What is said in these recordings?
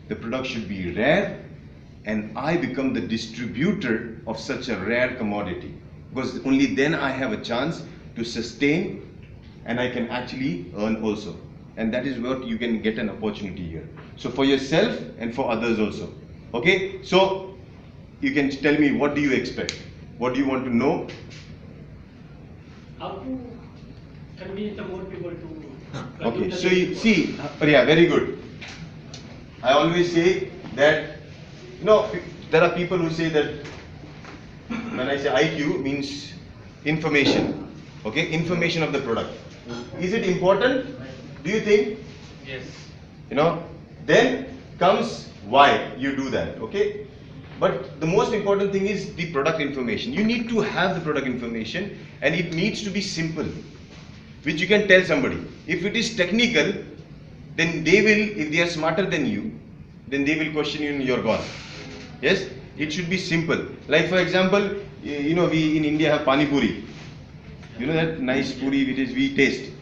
The product should be rare, and I become the distributor of such a rare commodity, because only then I have a chance to sustain, and I can actually earn also. And that is what you can get an opportunity here. So for yourself and for others also. Okay, so you can tell me, what do you expect? What do you want to know? How to convince the more people to Okay, so you see, yeah, very good. I always say that, there are people who say that when I say IQ means information, okay, information of the product. Is it important? Do you think? Yes. Then comes why you do that, okay? But the most important thing is the product information. You need to have the product information, and it needs to be simple, which you can tell somebody. If it is technical, then they will, if they are smarter than you, then they will question you and you're gone. Yes? It should be simple. Like for example, we in India have pani puri. You know that nice puri which we taste.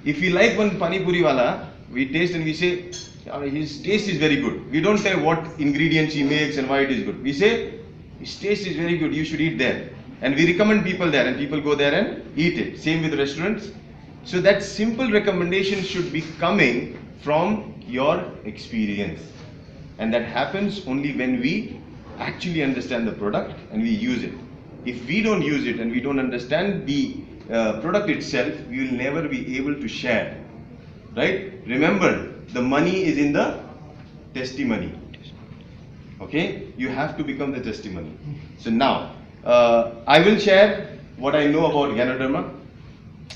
If we like one pani puri wala, we taste and we say, his taste is very good. We don't tell what ingredients he makes and why it is good. We say, his taste is very good, you should eat there. And we recommend people there, and people go there and eat it. Same with restaurants. So that simple recommendation should be coming from your experience. And that happens only when we actually understand the product and we use it. If we don't use it and we don't understand the product itself, we will never be able to share. Right? Remember, the money is in the testimony. Okay? You have to become the testimony. So now, I will share what I know about Ganoderma,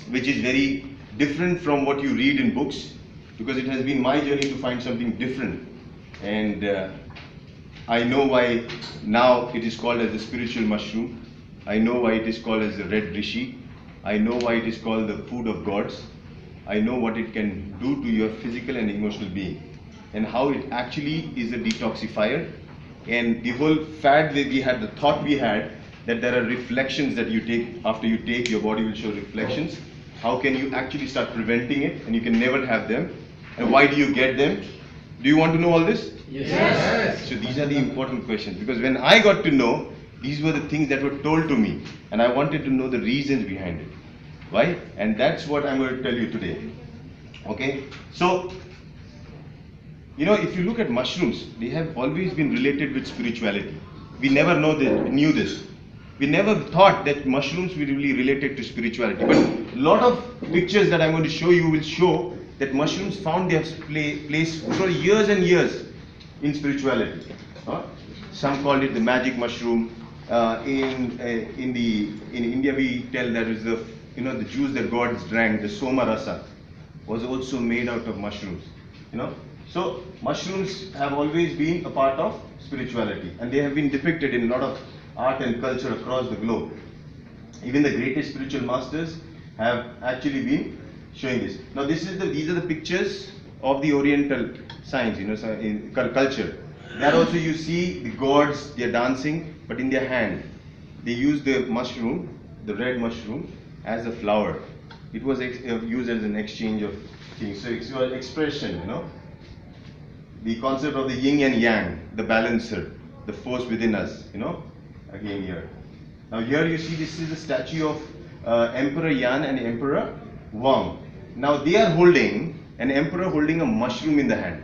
which is very different from what you read in books, because it has been my journey to find something different. And I know why now it is called as the spiritual mushroom. I know why it is called as the red rishi. I know why it is called the food of gods. I know what it can do to your physical and emotional being, and how it actually is a detoxifier. And the whole fad that we had, the thought we had, that there are reflections that you take, after you take, your body will show reflections. How can you actually start preventing it, and you can never have them? And why do you get them? Do you want to know all this? Yes. So these are the important questions, because when I got to know, these were the things that were told to me, and I wanted to know the reasons behind it. Why? And that's what I'm going to tell you today. Okay? So, if you look at mushrooms, they have always been related with spirituality. We never knew this. We never thought that mushrooms were really related to spirituality. But a lot of pictures that I'm going to show you will show that mushrooms found their place for years and years in spirituality. Some called it the magic mushroom. In India, we tell that is the juice that gods drank, the soma rasa, was also made out of mushrooms. So mushrooms have always been a part of spirituality, and they have been depicted in a lot of art and culture across the globe. Even the greatest spiritual masters have actually been showing this. Now these are the pictures of the Oriental science, in culture. There also you see the gods, they are dancing, but in their hand they use the mushroom, the red mushroom, as a flower. It was used as an exchange of things. So it's your expression, the concept of the yin and yang, the balancer, the force within us, again here. Now here you see, this is a statue of Emperor Yan and Emperor Wang. Now they are holding, an emperor holding a mushroom in the hand.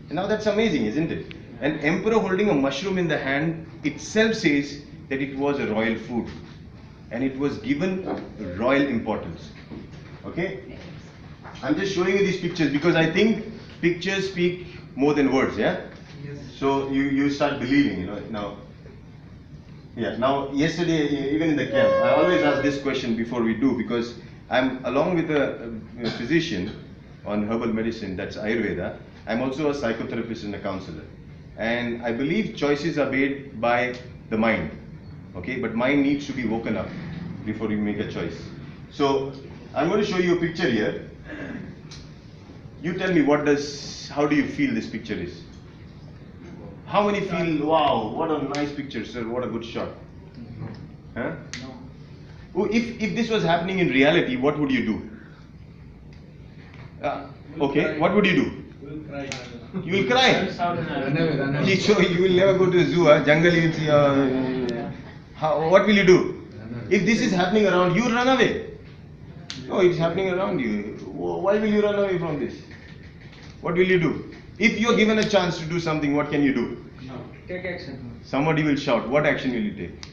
And now that's amazing, isn't it? An emperor holding a mushroom in the hand itself says that it was a royal food, and it was given royal importance. Okay? I'm just showing you these pictures because I think pictures speak more than words, yeah? Yes. So you start believing, now. Yeah, now yesterday, even in the camp, I always ask this question before we do, because I'm along with a physician on herbal medicine, that's Ayurveda. I'm also a psychotherapist and a counselor. And I believe choices are made by the mind. Okay, but mind needs to be woken up before you make a choice. So I'm going to show you a picture here. You tell me, how do you feel this picture is? How many feel, wow, what a nice picture, sir, what a good shot? Huh? Oh, if this was happening in reality, what would you do? Okay, what would you do? You will cry. Run away. So you will never go to a zoo, jungle. You will see. What will you do? If this is happening around you, run away. No, it's happening around you. Why will you run away from this? What will you do? If you are given a chance to do something, what can you do? Take action. Somebody will shout. What action will you take?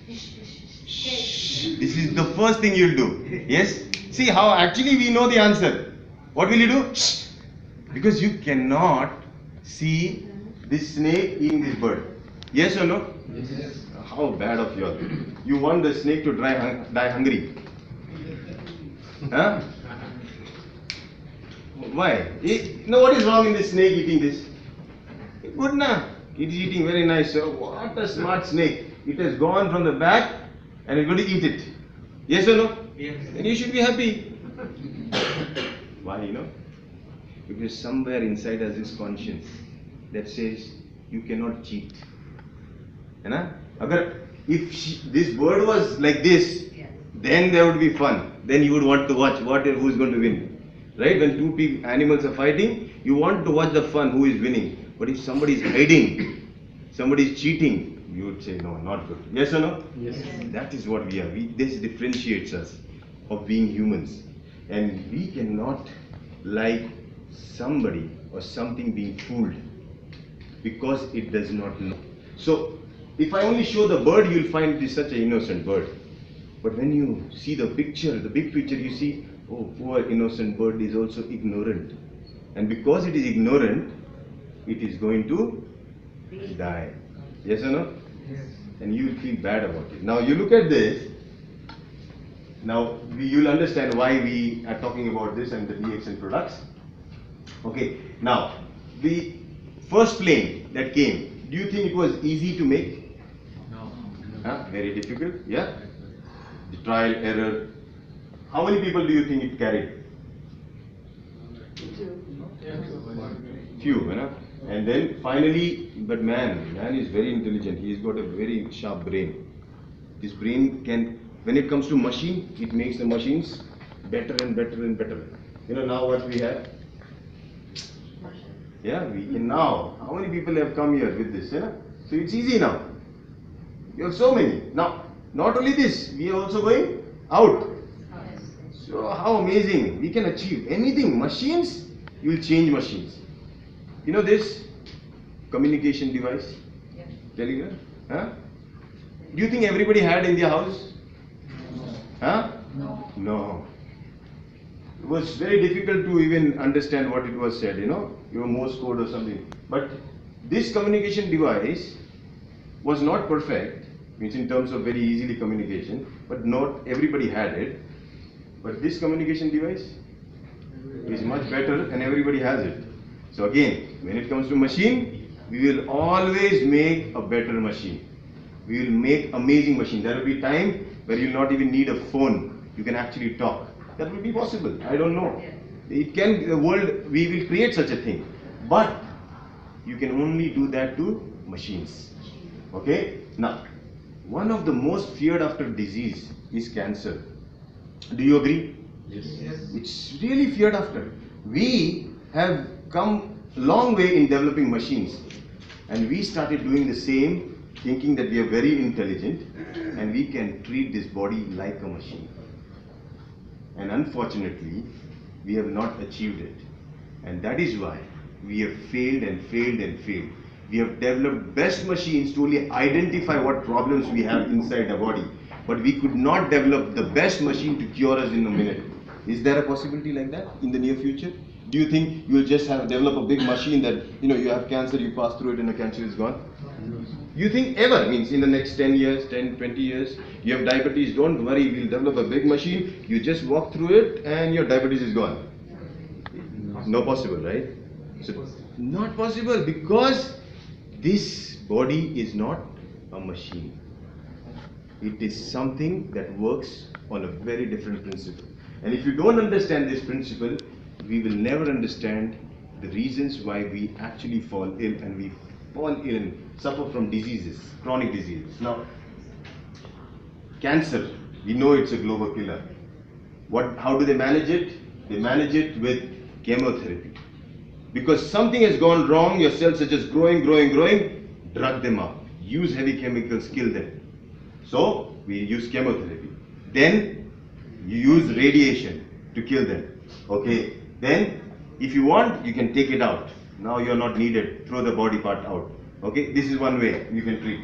Shh. This is the first thing you'll do. Yes? See how actually we know the answer. What will you do? Shh. Because you cannot see this snake eating this bird. Yes or no? Yes. How bad of you all. You want the snake to die hungry. Huh? Why? What is wrong in this snake eating this? Good na. It is eating very nice. So what a smart snake. It has gone from the back and it's going to eat it. Yes or no? Yes. Then you should be happy. Why, Because somewhere inside us is conscience that says you cannot cheat. If this bird was like this, then there would be fun. Then you would want to watch who's going to win. Right? When two animals are fighting, you want to watch the fun, who is winning. But if somebody is hiding, somebody is cheating, you would say, no, not good. Yes or no? Yes. That is what we are. This differentiates us of being humans. And we cannot like somebody or something being fooled because it does not know. So, if I only show the bird, you will find it is such an innocent bird. But when you see the picture, the big picture, you see, oh, poor innocent bird is also ignorant. And because it is ignorant, it is going to die. Yes or no? Yes. And you will feel bad about it. Now you look at this. Now you will understand why we are talking about this and the DXN products. Okay. Now the first plane that came, do you think it was easy to make? No. Very difficult. Yeah. The trial, error. How many people do you think it carried? Few, and then finally, but man is very intelligent. He's got a very sharp brain. His brain can, when it comes to machine, it makes the machines better and better and better. Now what we have? Yeah, we can now. How many people have come here with this? So it's easy now. You have so many. Now, not only this, we are also going out. So how amazing. We can achieve anything. Machines, you will change machines. This communication device? Yes. Telegram? Do you think everybody had in their house? No. It was very difficult to even understand what it was said, your Morse code or something. But this communication device was not perfect, means in terms of very easily communication, but not everybody had it. But this communication device is much better and everybody has it. So again, when it comes to machine, we will always make a better machine. We will make amazing machine. There will be time where you will not even need a phone. You can actually talk. That will be possible. I don't know. It can, the world, we will create such a thing. But you can only do that to machines. Okay? Now, one of the most feared after disease is cancer. Do you agree? Yes. It's really feared after. We have come a long way in developing machines, and we started doing the same, thinking that we are very intelligent and we can treat this body like a machine. And unfortunately, we have not achieved it. And that is why we have failed and failed and failed. We have developed best machines to only identify what problems we have inside the body. But we could not develop the best machine to cure us in a minute. Is there a possibility like that in the near future? Do you think you will just develop a big machine that, you have cancer, you pass through it and the cancer is gone? You think ever, means in the next 10 years, 10, 20 years, you have diabetes, don't worry, we'll develop a big machine, you just walk through it and your diabetes is gone. No possible, right? So, not possible, because this body is not a machine. It is something that works on a very different principle. And if you don't understand this principle, we will never understand the reasons why we actually fall ill, and we fall ill and suffer from diseases, chronic diseases. Now, cancer, we know it's a global killer. How do they manage it? They manage it with chemotherapy. Because something has gone wrong, your cells are just growing, drug them up. Use heavy chemicals, kill them. So, we use chemotherapy. Then, you use radiation to kill them. Okay. Then, if you want, you can take it out. Now you are not needed. Throw the body part out. Okay. This is one way you can treat.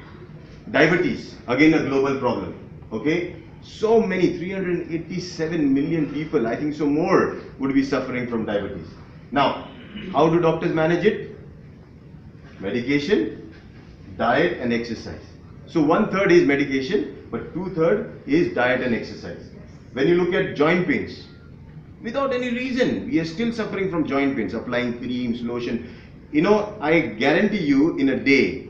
Diabetes, again a global problem. Okay. So many, 387 million people, I think so more, would be suffering from diabetes. Now, how do doctors manage it? Medication, diet and exercise. So 1/3 is medication, but 2/3 is diet and exercise. When you look at joint pains, without any reason, we are still suffering from joint pains, applying creams, lotion. You know, I guarantee you in a day,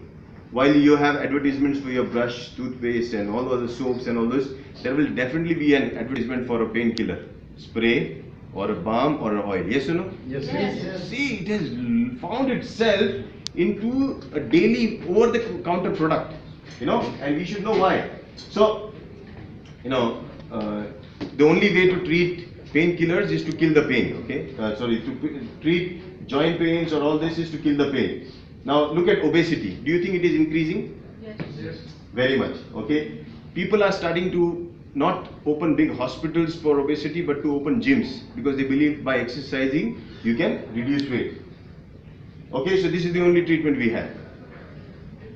while you have advertisements for your brush, toothpaste and all other soaps and all this, there will definitely be an advertisement for a painkiller, spray or a balm or an oil. Yes or no? Yes. See, it has found itself into a daily over-the-counter product, you know, and we should know why. So, you know, the only way to treat painkillers is to kill the pain, okay? To treat joint pains or all this is to kill the pain. Now, look at obesity. Do you think it is increasing? Yes. Very much, okay? People are starting to not open big hospitals for obesity, but to open gyms, because they believe by exercising you can reduce weight. Okay, so this is the only treatment we have.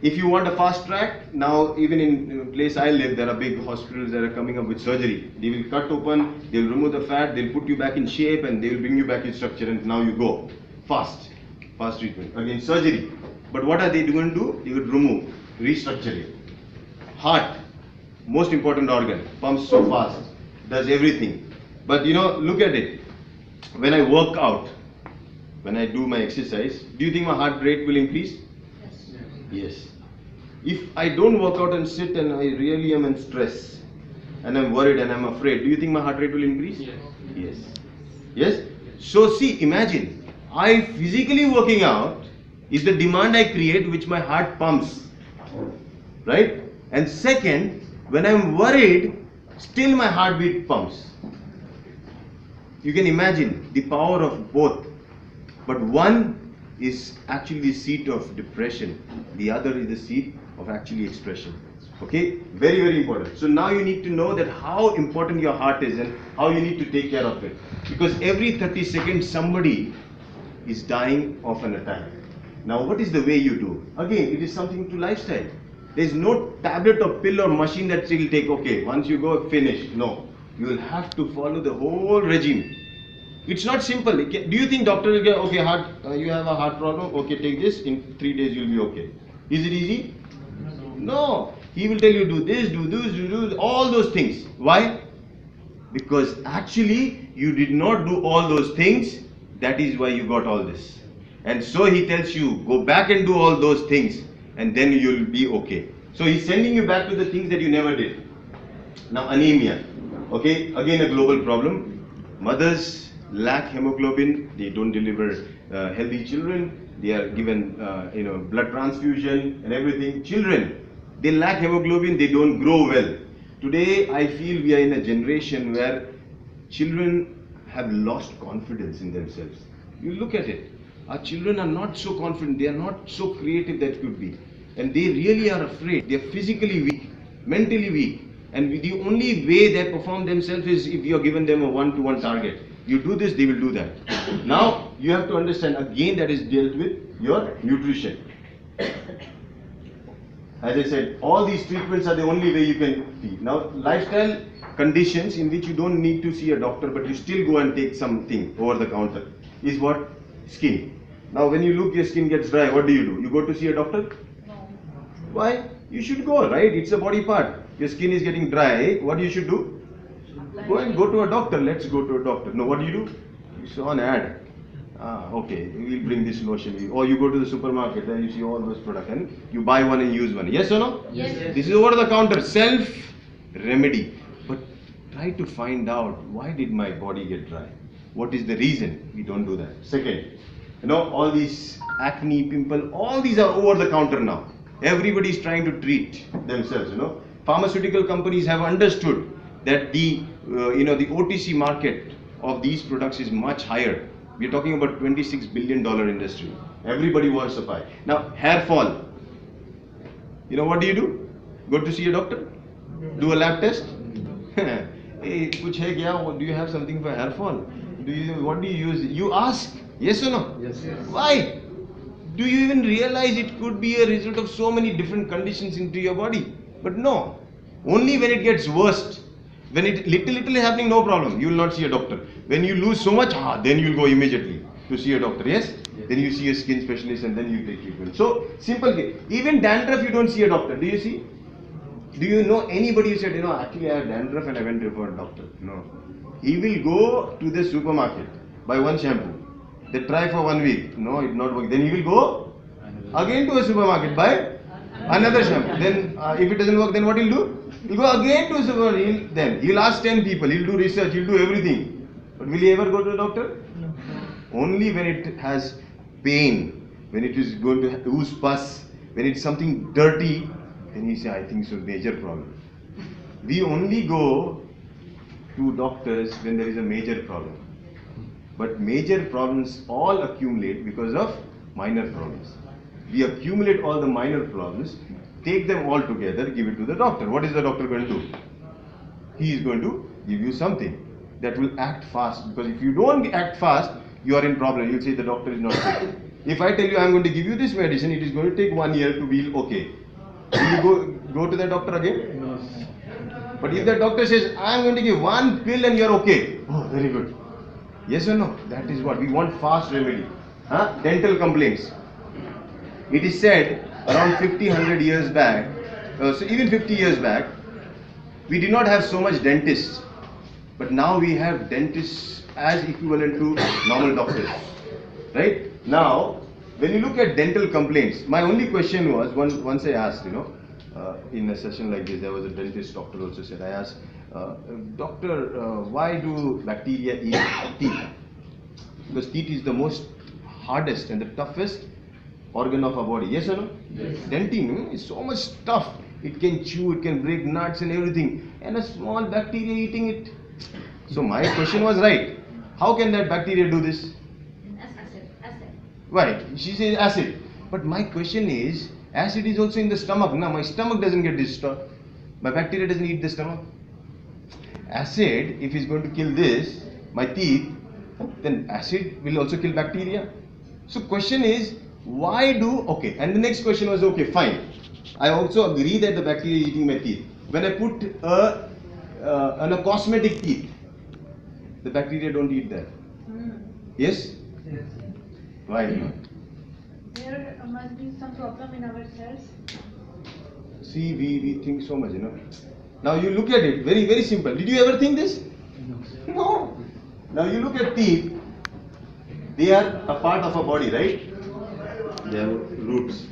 If you want a fast track, now even in the place I live, there are big hospitals that are coming up with surgery. They will cut open, they will remove the fat, they will put you back in shape, and they will bring you back in structure, and now you go. Fast treatment. Again, surgery. But what are they going to do? They would remove, restructure it. Heart, most important organ, pumps so fast, does everything. But you know, look at it. When I work out, when I do my exercise, do you think my heart rate will increase? Yes. If I don't work out and sit and I really am in stress and I'm worried and I'm afraid, do you think my heart rate will increase? Yes. Yes? So see, imagine, I physically working out is the demand I create which my heart pumps. Right? And second, when I'm worried, still my heartbeat pumps. You can imagine the power of both. But one is actually the seat of depression. The other is the seat of actually expression. Okay? Very, very important. So now you need to know that how important your heart is and how you need to take care of it. Because every 30 seconds somebody is dying of an attack. Now what is the way you do? Again, it is something to lifestyle. There is no tablet or pill or machine that will take, okay, once you go, finish. No. You will have to follow the whole regime. It's not simple. Do you think doctor will get, okay, you have a heart problem, okay, take this, in 3 days you'll be okay. Is it easy? No. He will tell you do this, do all those things. Why? Because actually you did not do all those things. That is why you got all this. And so he tells you, go back and do all those things and then you'll be okay. So he's sending you back to the things that you never did. Now anemia. Okay, again a global problem. Mothers lack hemoglobin, they don't deliver healthy children, they are given blood transfusion and everything. Children, they lack hemoglobin, they don't grow well. Today I feel we are in a generation where children have lost confidence in themselves. You look at it, our children are not so confident, they are not so creative that could be. And they really are afraid, they are physically weak, mentally weak. And the only way they perform themselves is if you are given them a one-to-one target. You do this, they will do that. Now, you have to understand, again, that is dealt with your nutrition. As I said, all these treatments are the only way you can see. Now, lifestyle conditions in which you don't need to see a doctor, but you still go and take something over the counter, is what? Skin. Now, when you look, your skin gets dry, what do? You go to see a doctor? No. Why? You should go, right? It's a body part. Your skin is getting dry, what you should do? Go to a doctor. Let's go to a doctor. No, what do? You saw an ad. Okay, we'll bring this lotion. Or you go to the supermarket and you see all those products and you buy one and use one. Yes or no? Yes. This is over the counter, self-remedy. But try to find out, why did my body get dry? What is the reason? We don't do that. Second, all these acne, pimple, all these are over the counter now. Everybody is trying to treat themselves, Pharmaceutical companies have understood that the OTC market of these products is much higher We're talking about $26 billion industry. Everybody wants a pie. Now, hair fall. You know what do? Go to see a doctor? Do a lab test? Hey, kuch hai kya? Do you have something for hair fall? What do you use? You ask. Yes or no? Yes. Why? Do you even realize it could be a result of so many different conditions into your body? But no. Only when it gets worst. When it little is happening, no problem. You will not see a doctor. When you lose so much, then you will go immediately to see a doctor. Yes? Then you see a skin specialist and then you take treatment. So, simple case. Even dandruff, you don't see a doctor. Do you see? Do you know anybody who said, actually I have dandruff and I went for a doctor? No. He will go to the supermarket, buy one shampoo. They try for 1 week. No, it not work. Then he will go again to a supermarket, buy another shampoo. Then if it doesn't work, then what he'll do? He'll go again to a supermarket. He'll ask 10 people. He'll do research. He'll do everything. But will he ever go to the doctor? No. Only when it has pain, when it is going to ooze pus, when it's something dirty, then he say, I think so, major problem. We only go to doctors when there is a major problem. But major problems all accumulate because of minor problems. We accumulate all the minor problems, take them all together, give it to the doctor. What is the doctor going to do? He is going to give you something that will act fast. Because if you don't act fast, you are in problem. You'll say the doctor is not good. If I tell you I am going to give you this medicine, it is going to take 1 year to be okay. Will you go to the doctor again? No. But if the doctor says, I am going to give one pill and you are okay. Oh, very good. Yes or no? That is what we want, fast remedy. Dental complaints. It is said around 50-100 years back, so even 50 years back, we did not have so much dentists. But now we have dentists as equivalent to normal doctors. Right? Now, when you look at dental complaints, my only question was, once I asked, in a session like this, there was a dentist doctor also said, I asked, doctor, why do bacteria eat teeth? Because teeth is the most hardest and the toughest organ of our body. Yes or no? Yes. Dentin is so much tough. It can chew, it can break nuts and everything. And a small bacteria eating it. So my question was right. How can that bacteria do this? Acid. Right. She says acid. But my question is, acid is also in the stomach. Now my stomach doesn't get this stuff. My bacteria doesn't eat the stomach. Acid, if it's going to kill this, my teeth, then acid will also kill bacteria. So question is, why do, okay, and the next question was, okay, fine. I also agree that the bacteria is eating my teeth. When I put a cosmetic teeth, the bacteria don't eat that. Yes? Yes. Why? There must be some problem in our cells. See, we think so much, Now you look at it, very, very simple. Did you ever think this? No. Now you look at teeth, they are a part of our body, right? They have roots.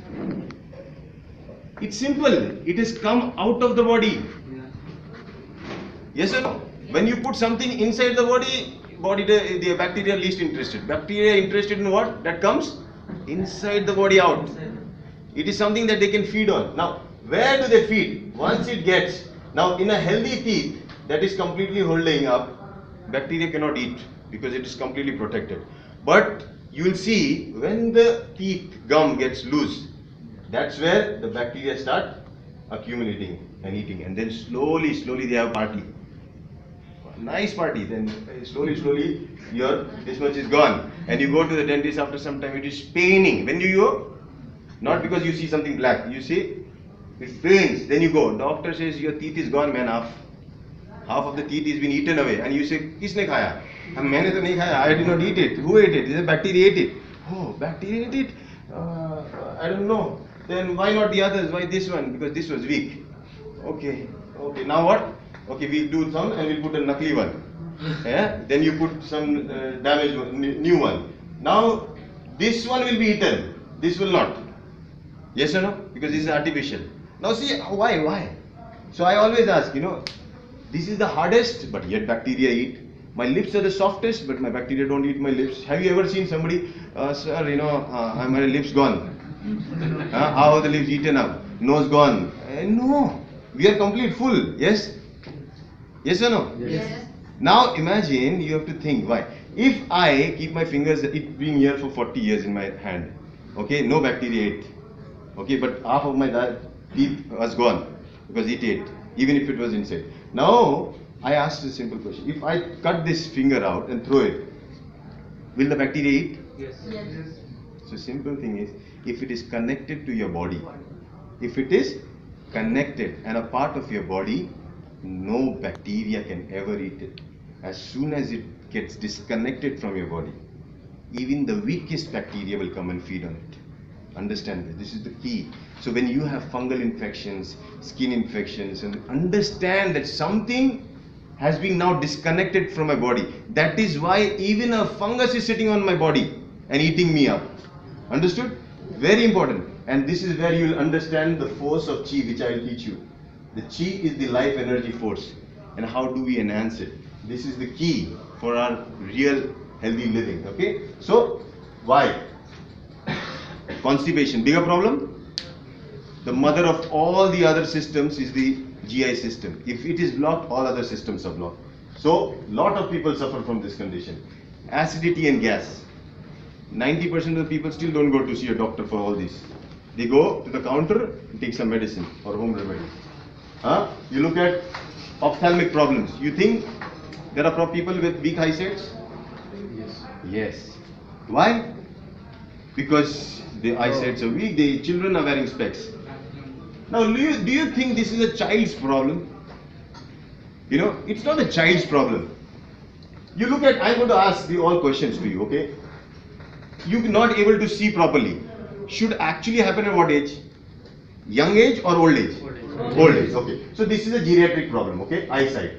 It's simple. It has come out of the body. Yes or no? When you put something inside the body, the bacteria are least interested. Bacteria are interested in what? That comes inside the body out. It is something that they can feed on. Now, where do they feed? Once it gets, now in a healthy teeth that is completely holding up, bacteria cannot eat because it is completely protected. But you will see when the teeth gum gets loose, that's where the bacteria start accumulating and eating, and then slowly they have party. Nice party. Then slowly this much is gone, and you go to the dentist after some time. It is paining. When do you go? Not because you see something black. You see it pains. Then you go. Doctor says your teeth is gone, man. Half of the teeth is been eaten away, and you say, "Kisne khaya?" मैंने तो नहीं खाया. I did not eat it. Who ate it? The bacteria ate it. Oh, bacteria ate it. I don't know. Then why not the others? Why this one? Because this was weak. Okay. Now what? Okay, we'll do some and we'll put a nakli one. Yeah? Then you put some damaged one, new one. Now this one will be eaten. This will not. Yes or no? Because this is artificial. Now see why? So I always ask, this is the hardest, but yet bacteria eat. My lips are the softest, but my bacteria don't eat my lips. Have you ever seen somebody, sir, my lips gone? How are the lips eaten up? Nose gone? No. We are complete full. Yes? Yes or no? Yes. Now imagine, you have to think why. If I keep my fingers, it being here for 40 years in my hand, okay, no bacteria ate, okay, but half of my teeth was gone because it ate, even if it was inside. Now, I asked a simple question. If I cut this finger out and throw it, will the bacteria eat? Yes. So simple thing is, if it is connected to your body, if it is connected and a part of your body, no bacteria can ever eat it. As soon as it gets disconnected from your body, even the weakest bacteria will come and feed on it. Understand this. This is the key. So when you have fungal infections, skin infections, and understand that something has been now disconnected from my body. That is why even a fungus is sitting on my body and eating me up. Understood? Very important. And this is where you will understand the force of chi, which I will teach you. The chi is the life energy force. And how do we enhance it? This is the key for our real healthy living. Okay? So, why? Constipation, bigger problem? The mother of all the other systems is the GI system. If it is blocked, all other systems are blocked. So, lot of people suffer from this condition. Acidity and gas. 90% of the people still don't go to see a doctor for all these. They go to the counter and take some medicine or home remedies. You look at ophthalmic problems. You think there are people with weak eyesights? Yes. Yes. Why? Because the eyesights are weak, the children are wearing specs. Now, do you think this is a child's problem? You know, it's not a child's problem. You look at, I'm going to ask all questions to you, okay? You're not able to see properly. Should actually happen at what age? Young age or old age? Old age, okay. So this is a geriatric problem, okay? Eyesight.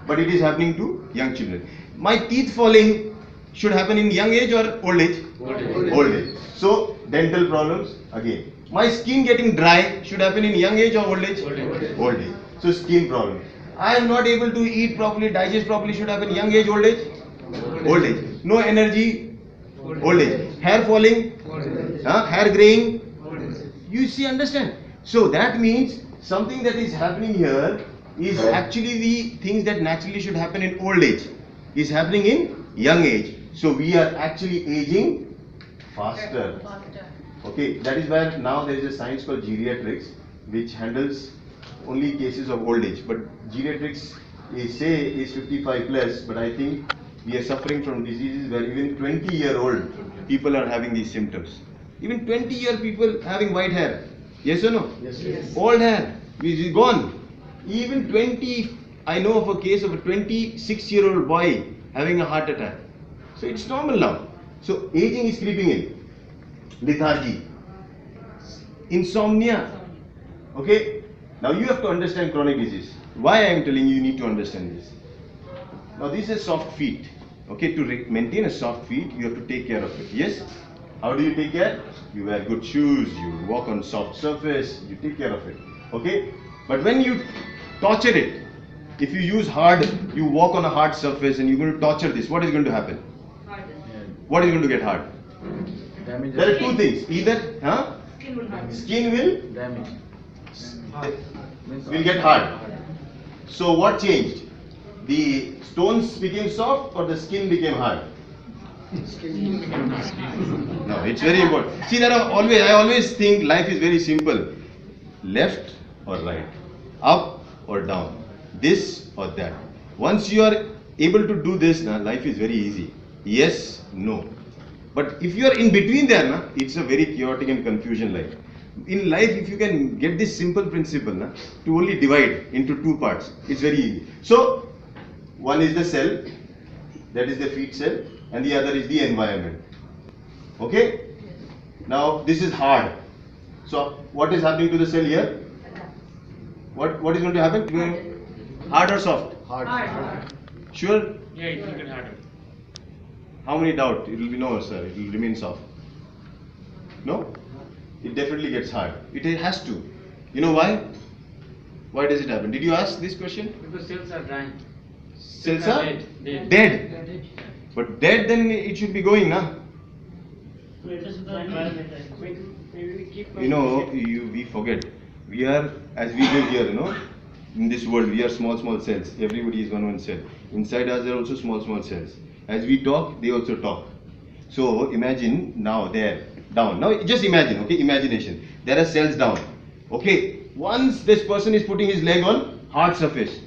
But it is happening to young children. My teeth falling should happen in young age or old age? Old age. So dental problems again. My skin getting dry should happen in young age or old age? Old age. So skin problem. I am not able to eat properly, digest properly should happen young age, old age? Old age. No energy? Old age. Hair falling? Hair graying? You see, understand? So that means something that is happening here is actually the things that naturally should happen in old age is happening in young age. So we are actually aging faster. Okay, that is why now there is a science called geriatrics which handles only cases of old age. But geriatrics is 55 plus, but I think we are suffering from diseases where even 20-year-old people are having these symptoms. Even 20-year people having white hair. Yes or no? Yes. Old hair is gone. Even 20, I know of a case of a 26-year-old boy having a heart attack. So it's normal now. So aging is creeping in. Lethargy, insomnia. Okay. Now you have to understand chronic disease. Why I am telling you need to understand this. Now this is soft feet. Okay, to maintain a soft feet, you have to take care of it. Yes? How do you take care? You wear good shoes, you walk on soft surface, you take care of it. Okay? But when you torture it, if you use hard, you walk on a hard surface and you're going to torture this, what is going to happen? What is going to get hard? Damage. There are two things. Either skin will Damage. will get hard. So what changed? The stones became soft or the skin became hard? No, it's very important. See, I always think life is very simple. Left or right, up or down, this or that. Once you are able to do this, life is very easy. Yes, no. But if you are in between there, it's a very chaotic and confusion life. In life, if you can get this simple principle to only divide into two parts, it's very easy. So, one is the cell, that is the feet cell, and the other is the environment. Okay? Now, this is hard. So, what is happening to the cell here? What is going to happen? Hard or soft? Hard. Sure? Yeah, it will get harder. How many doubt? It will be no, sir. It will remain soft. No? It definitely gets hard. It has to. You know why? Why does it happen? Did you ask this question? Because cells are dying. Cells are Dead. dead. But dead, then it should be going, na? You know, we forget. We are, as we live here, in this world, we are small cells. Everybody is one cell. Inside us, there are also small cells. As we talk, they also talk. So imagine now they're down. Now just imagine, okay, imagination. There are cells down. Okay, once this person is putting his leg on hard surface,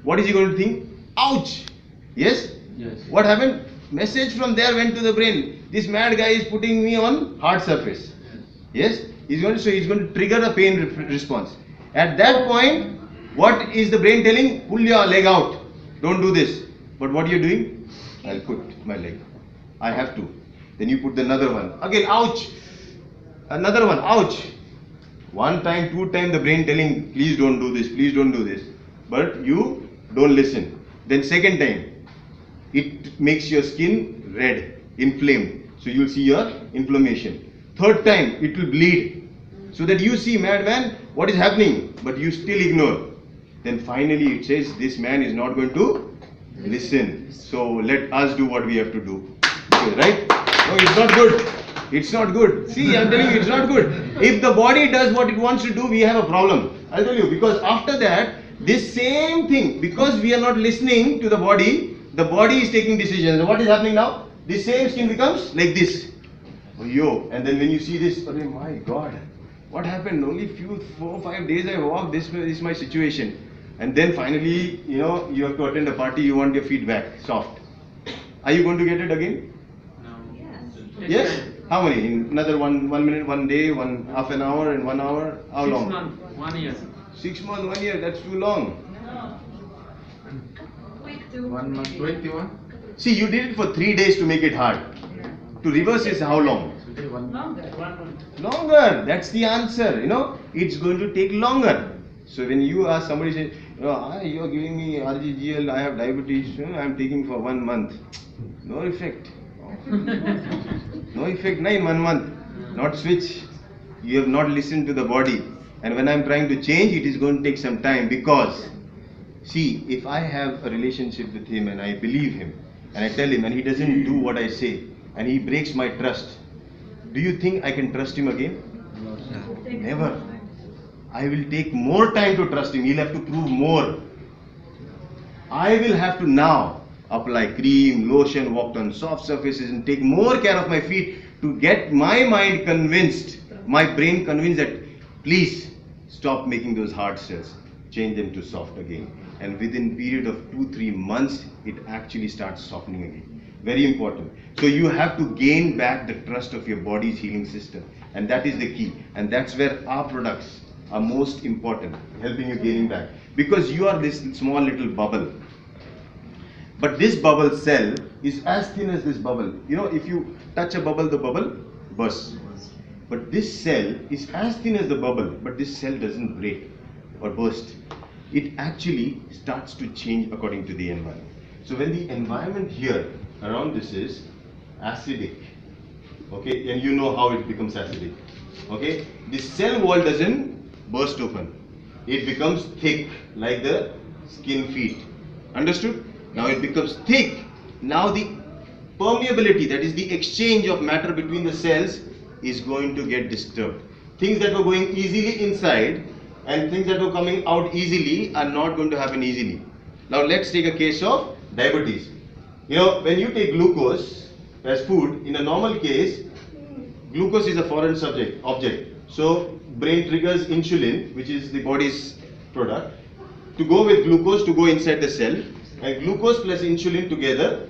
what is he going to think? Ouch! Yes? Yes. What happened? Message from there went to the brain. This mad guy is putting me on hard surface. Yes? He's going to trigger a pain response. At that point, what is the brain telling? Pull your leg out. Don't do this. But what you're doing? I'll put my leg. I have to. Then you put another one. Again, ouch. Another one, ouch. One time, two time, the brain telling, please don't do this, please don't do this. But you don't listen. Then second time, it makes your skin red, inflamed. So you'll see your inflammation. Third time, it will bleed. So that you see, madman, what is happening? But you still ignore. Then finally it says, this man is not going to listen. So let us do what we have to do. Okay, right? No, it's not good. It's not good. See, I'm telling you, it's not good. If the body does what it wants to do, we have a problem. I'll tell you, because after that, this same thing, because we are not listening to the body is taking decisions. And what is happening now? This same skin becomes like this. Oh, yo. And then when you see this, oh my God, what happened? Only 4-5 days I walked, this is my situation. And then finally, you have to attend a party, you want your feedback, soft. Are you going to get it again? No. Yes? How many? In another 1 minute, 1 day, half an hour, and 1 hour? How 6 long? months, 1 year. 6 months, 1 year, that's too long. 1 month, 21. See, you did it for 3 days to make it hard. To reverse is how long? Today, 1 month. Longer. That's the answer. It's going to take longer. So when you ask somebody, say, you are giving me RGGL, I have diabetes, I am taking for 1 month. No effect. No effect, in 1 month. Not switch. You have not listened to the body. And when I am trying to change, it is going to take some time, because, see, if I have a relationship with him and I believe him and I tell him and he doesn't do what I say and he breaks my trust, do you think I can trust him again? Never. I will take more time to trust him. He'll have to prove more. I will have to now apply cream, lotion, walk on soft surfaces and take more care of my feet to get my mind convinced, my brain convinced that please stop making those hard cells, change them to soft again. And within period of 2-3 months, it actually starts softening again. Very important. So you have to gain back the trust of your body's healing system. And that is the key. And that's where our products are most important, helping you gaining back. Because you are this small little bubble. But this bubble cell is as thin as this bubble. If you touch a bubble, the bubble bursts. But this cell is as thin as the bubble, but this cell doesn't break or burst. It actually starts to change according to the environment. So when the environment here around this is acidic, okay, and you know how it becomes acidic, okay, this cell wall doesn't burst open. It becomes thick like the skin feet. Understood? Now it becomes thick. Now the permeability, that is the exchange of matter between the cells, is going to get disturbed. Things that were going easily inside and things that were coming out easily are not going to happen easily. Now let's take a case of diabetes. When you take glucose as food, in a normal case, glucose is a foreign object. So brain triggers insulin, which is the body's product, to go with glucose to go inside the cell. And glucose plus insulin together,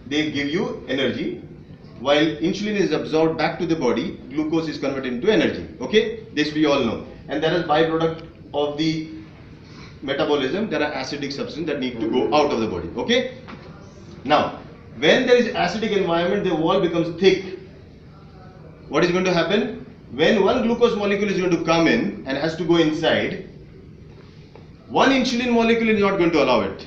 they give you energy. While insulin is absorbed back to the body, glucose is converted into energy. Okay? This we all know. And that is byproduct of the metabolism. There are acidic substances that need to go out of the body. Okay? Now, when there is acidic environment, the wall becomes thick. What is going to happen? When one glucose molecule is going to come in and has to go inside, one insulin molecule is not going to allow it.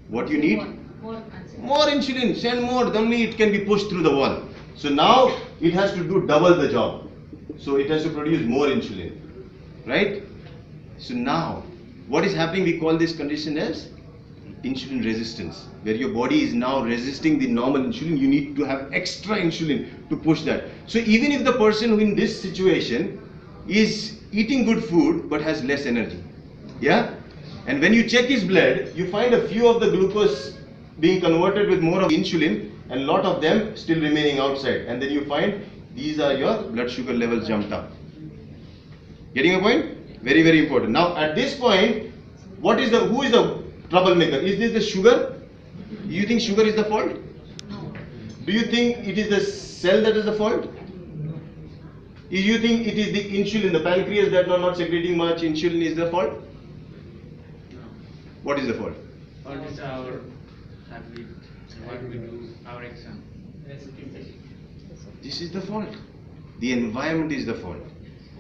What you need? More insulin, send more, then it can be pushed through the wall. So now it has to do double the job. So it has to produce more insulin, right? So now, what is happening? We call this condition as insulin resistance, where your body is now resisting the normal insulin. You need to have extra insulin to push that. So even if the person who in this situation is eating good food but has less energy, yeah? And when you check his blood, you find a few of the glucose being converted with more of insulin and lot of them still remaining outside, and then you find these are your blood sugar levels jumped up. Getting a point? Very, very important. Now at this point, who is the troublemaker? Is this the sugar? Do you think sugar is the fault? Do you think it is the cell that is the fault? Do you think it is the insulin, the pancreas that are not secreting much insulin is the fault? No. What is the fault? All is our habit, what we do, our action. This is the fault. The environment is the fault.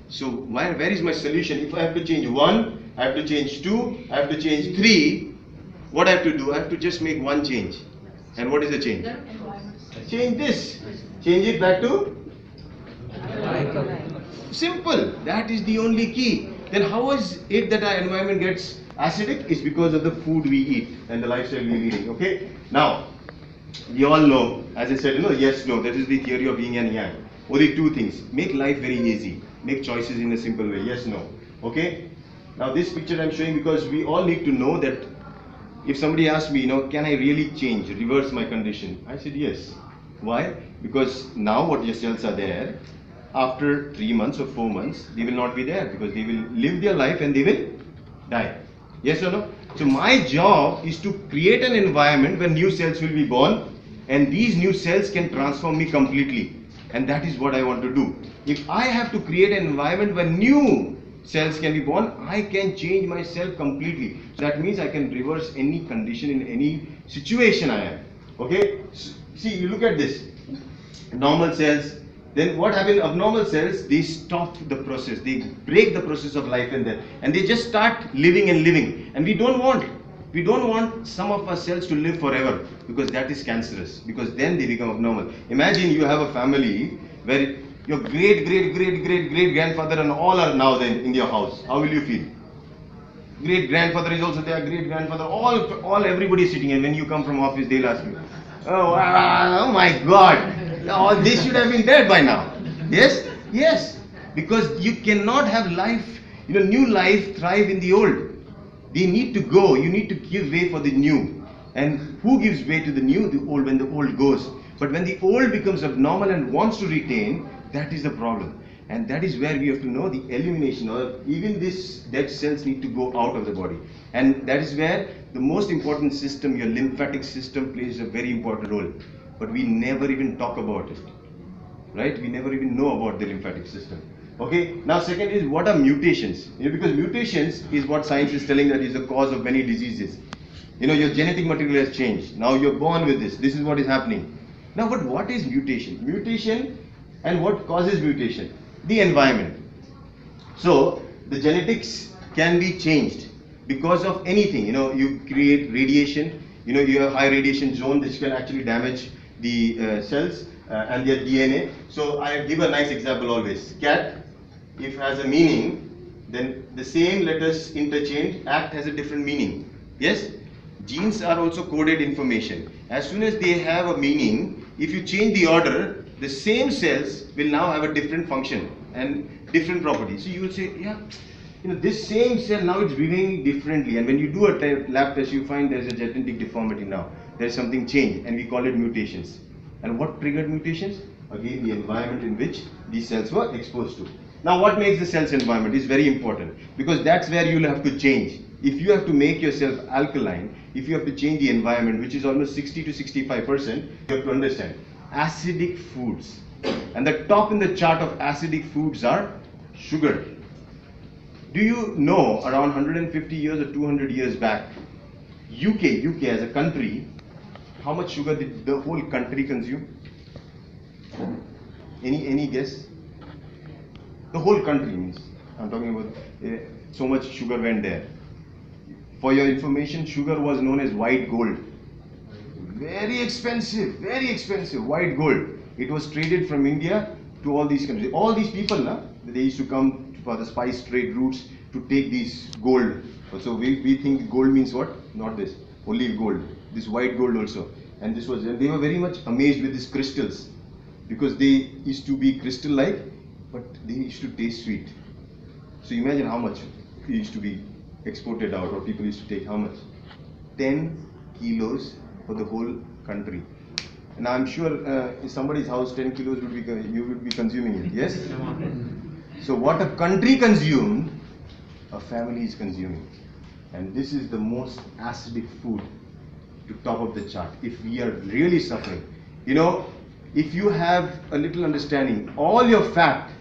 So where is my solution? If I have to change 1, I have to change 2, I have to change 3, what I have to do? I have to just make one change. And what is the change? Change this. Change it back to? Simple. That is the only key. Then how is it that our environment gets acidic? It's because of the food we eat and the lifestyle we're leading. Okay? Now, we all know, as I said, yes, no, that is the theory of yin and yang. Only 2 things. Make life very easy. Make choices in a simple way. Yes, no. Okay? Now this picture I'm showing because we all need to know that if somebody asks me, can I really change, reverse my condition? I said yes. Why? Because now what your cells are there, after 3 months or 4 months, they will not be there because they will live their life and they will die. Yes or no? So my job is to create an environment where new cells will be born and these new cells can transform me completely. And that is what I want to do. If I have to create an environment where new cells can be born, I can change myself completely. So that means I can reverse any condition in any situation I am. Okay? See, you look at this. Normal cells. Then what happens? Abnormal cells, they stop the process. They break the process of life in there. And they just start living and living. And we don't want some of our cells to live forever because that is cancerous, because then they become abnormal. Imagine you have a family where your great grandfather and all are now then in your house. How will you feel? Great grandfather is also there, great grandfather, all everybody is sitting, and when you come from office they'll ask you, oh my God, all this should have been dead by now. Yes, because you cannot have life, new life thrive in the old. They need to go. You need to give way for the new. And who gives way to the new? The old, when the old goes. But when the old becomes abnormal and wants to retain, that is the problem. And that is where we have to know the elimination, or even these dead cells need to go out of the body. And that is where the most important system, your lymphatic system, plays a very important role. But we never even talk about it. Right? We never even know about the lymphatic system. Okay, now second is, what are mutations? Because mutations is what science is telling that is the cause of many diseases. Your genetic material has changed. Now you're born with this. This is what is happening. Now, but what is mutation? Mutation, and what causes mutation? The environment. So the genetics can be changed because of anything. You create radiation. You have high radiation zone which can actually damage the cells and their DNA. So I give a nice example always. Cat, if has a meaning, then the same letters interchange act has a different meaning. Yes? Genes are also coded information. As soon as they have a meaning, if you change the order, the same cells will now have a different function and different properties. So you will say, yeah, this same cell now it's behaving differently. And when you do a lab test, you find there's a genetic deformity now. There's something changed, and we call it mutations. And what triggered mutations? Again, the environment in which these cells were exposed to. Now, what makes the cell's environment is very important, because that's where you'll have to change. If you have to make yourself alkaline, if you have to change the environment, which is almost 60 to 65%, you have to understand acidic foods. And the top in the chart of acidic foods are sugar. Do you know around 150 years or 200 years back, UK as a country, how much sugar did the whole country consume? Any guess? The whole country means, I'm talking about so much sugar went there. For your information, sugar was known as white gold. Very expensive, white gold. It was traded from India to all these countries. All these people, they used to come for the spice trade routes to take these gold. So we think gold means what? Not this, only gold. This white gold also. And this was, they were very much amazed with these crystals, because they used to be crystal-like, but they used to taste sweet. So imagine how much it used to be exported out, or people used to take how much? 10 kilos for the whole country. And I'm sure in somebody's house 10 kilos would be, you would be consuming it, yes? So what a country consumed, a family is consuming. And this is the most acidic food to top of the chart. If we are really suffering, you know, if you have a little understanding, all your fat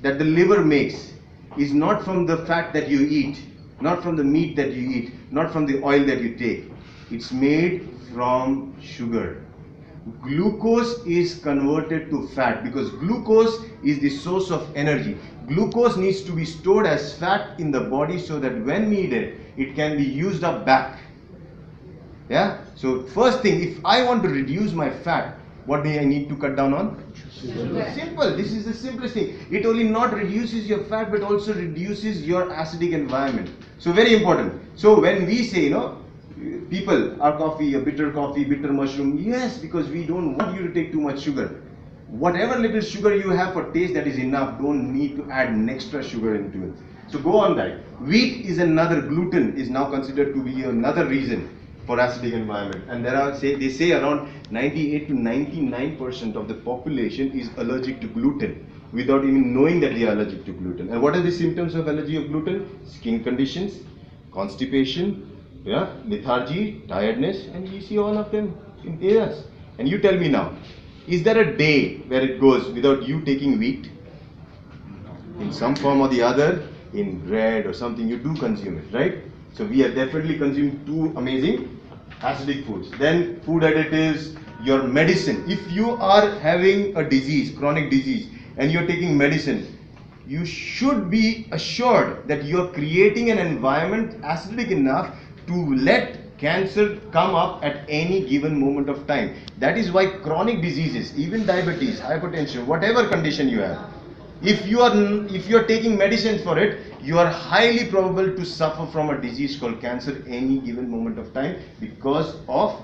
that the liver makes is not from the fat that you eat, not from the meat that you eat, not from the oil that you take. It's made from sugar. Glucose is converted to fat because glucose is the source of energy. Glucose needs to be stored as fat in the body so that when needed, it can be used up back. Yeah? So first thing, if I want to reduce my fat, what do I need to cut down on? Sugar. Simple. This is the simplest thing. It only not reduces your fat but also reduces your acidic environment. So very important. So when we say, you know, people, our coffee, a bitter mushroom, yes, because we don't want you to take too much sugar. Whatever little sugar you have for taste, that is enough. Don't need to add an extra sugar into it. So go on that. Wheat is another, gluten is now considered to be another reason for acidic environment. And there are, they say around 98 to 99% of the population is allergic to gluten without even knowing that they are allergic to gluten. And what are the symptoms of allergy of gluten? Skin conditions, constipation, yeah, lethargy, tiredness, and you see all of them in areas. And you tell me now, is there a day where it goes without you taking wheat? In some form or the other, in bread or something, you do consume it, right? So we are definitely consuming two amazing acidic foods. Then food additives, your medicine. If you are having a disease, chronic disease, and you're taking medicine, you should be assured that you're creating an environment acidic enough to let cancer come up at any given moment of time. That is why chronic diseases, even diabetes, hypertension, whatever condition you have, if you are taking medicine for it, you are highly probable to suffer from a disease called cancer any given moment of time because of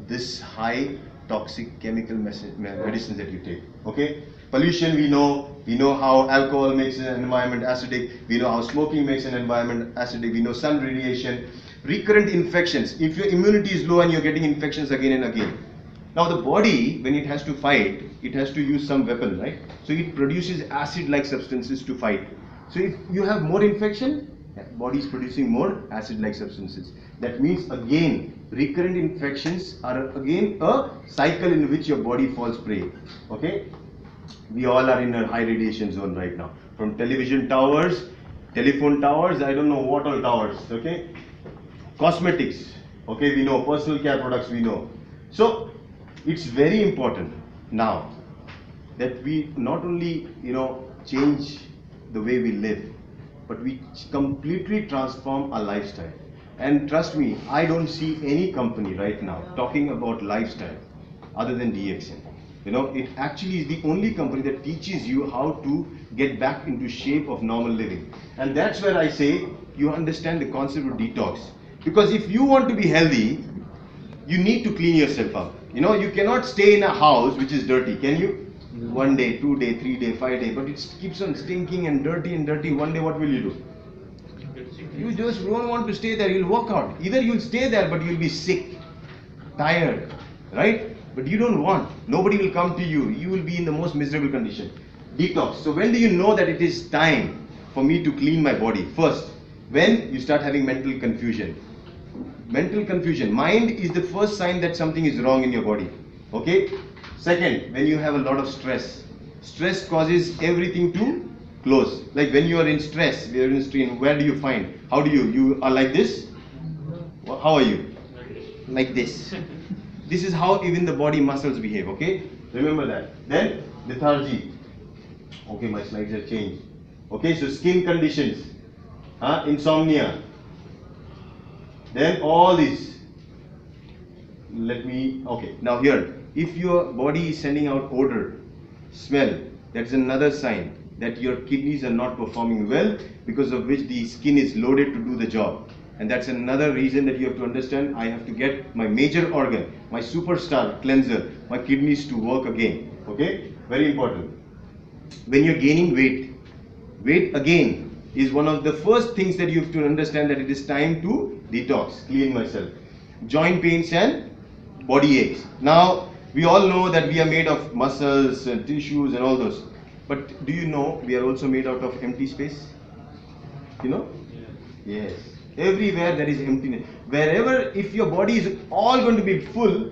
this high toxic chemical medicines that you take. Okay, pollution, we know how alcohol makes an environment acidic, we know how smoking makes an environment acidic, we know sun radiation. Recurrent infections, if your immunity is low and you're getting infections again and again. Now the body, when it has to fight, it has to use some weapon, right? So it produces acid-like substances to fight. So if you have more infection, body is producing more acid-like substances. That means again, recurrent infections are again a cycle in which your body falls prey. Okay? We all are in a high radiation zone right now. From television towers, telephone towers, I don't know what all towers, okay? Cosmetics, okay, we know, personal care products, we know. So it's very important now that we not only, change the way we live, but we completely transform our lifestyle. And trust me, I don't see any company right now talking about lifestyle other than DXN. It actually is the only company that teaches you how to get back into shape of normal living. And that's where I say you understand the concept of detox. Because if you want to be healthy, you need to clean yourself up. You cannot stay in a house which is dirty, can you? 1 day, 2 day, 3 day, 5 day, but it keeps on stinking and dirty and dirty. One day what will you do? You just don't want to stay there, you'll walk out. Either you'll stay there but you'll be sick, tired, right? But you don't want. Nobody will come to you. You will be in the most miserable condition. Detox. So when do you know that it is time for me to clean my body? First, when you start having mental confusion. Mental confusion. Mind is the first sign that something is wrong in your body. Okay? Second, when you have a lot of stress. Stress causes everything to close. Like when you are in stress, we are in strain, where do you find? How do you are like this? How are you? Like this. This is how even the body muscles behave, okay? Remember that. Then, lethargy. Okay, my slides have changed. Okay, so skin conditions. Insomnia. Then all these. Okay, now here, if your body is sending out odor, smell, that's another sign that your kidneys are not performing well, because of which the skin is loaded to do the job. And that's another reason that you have to understand, I have to get my major organ, my superstar cleanser, my kidneys to work again. Okay? Very important. When you're gaining weight again is one of the first things that you have to understand, that it is time to detox, clean myself. Joint pains and body aches. Now, we all know that we are made of muscles and tissues and all those. But do you know we are also made out of empty space? You know? Yes. Everywhere there is emptiness. Wherever, if your body is all going to be full,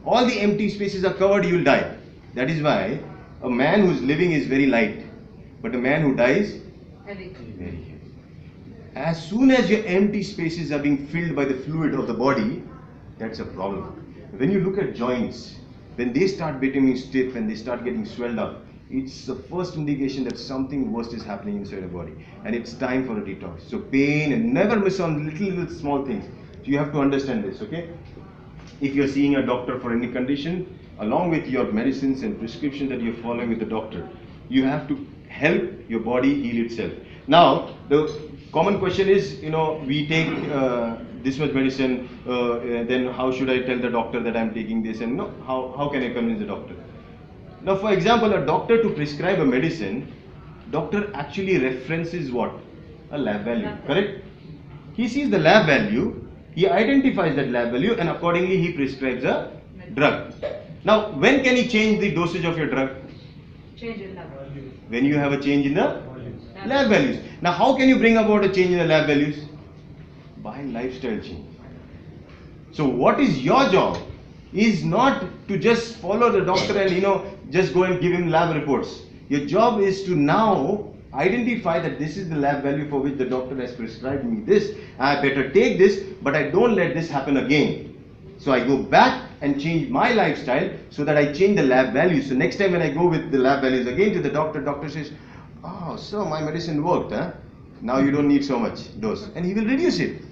all the empty spaces are covered, you will die. That is why a man who is living is very light, but a man who dies, Heavy. very heavy. As soon as your empty spaces are being filled by the fluid of the body, that's a problem. When you look at joints, when they start becoming stiff and they start getting swelled up, it's the first indication that something worse is happening inside the body, and it's time for a detox. So pain, and never miss on little small things. So you have to understand this, okay? If you're seeing a doctor for any condition, along with your medicines and prescription that you're following with the doctor, you have to help your body heal itself. Now, the common question is, we take this much medicine, then how should I tell the doctor that I'm taking this, and no, how can I convince the doctor? Now, for example, a doctor to prescribe a medicine, doctor actually references what? A lab value, correct? He sees the lab value, he identifies that lab value, and accordingly he prescribes a drug. Now, when can he change the dosage of your drug? Change in lab. When you have a change in the lab values. Now, how can you bring about a change in the lab values? By lifestyle change. So, what is your job? Is not to just follow the doctor and just go and give him lab reports. Your job is to now identify that this is the lab value for which the doctor has prescribed me this. I better take this, but I don't let this happen again. So I go back and change my lifestyle so that I change the lab values. So next time when I go with the lab values again to the doctor, doctor says, oh, so my medicine worked, huh? Now you don't need so much dose. And he will reduce it.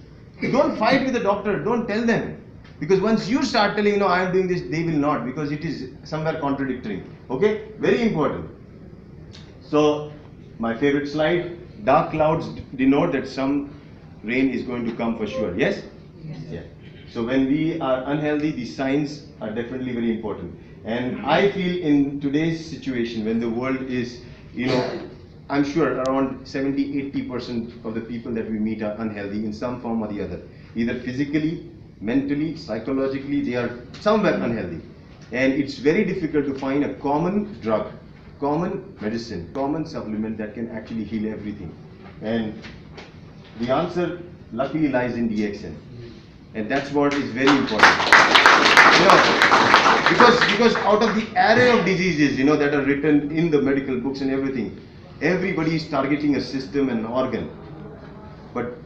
Don't fight with the doctor, don't tell them. Because once you start telling, I am doing this, they will not, because it is somewhere contradictory. Okay? Very important. So, my favorite slide, dark clouds denote that some rain is going to come for sure. Yes? Yes. Yeah. So when we are unhealthy, these signs are definitely very important. And I feel in today's situation, when the world is, I'm sure around 70-80% of the people that we meet are unhealthy in some form or the other. Either physically, mentally, psychologically, they are somewhere unhealthy. And it's very difficult to find a common drug, common medicine, common supplement that can actually heal everything. And the answer luckily lies in DXN. And that's what is very important. Because out of the array of diseases, that are written in the medical books and everything, everybody is targeting a system and an organ. But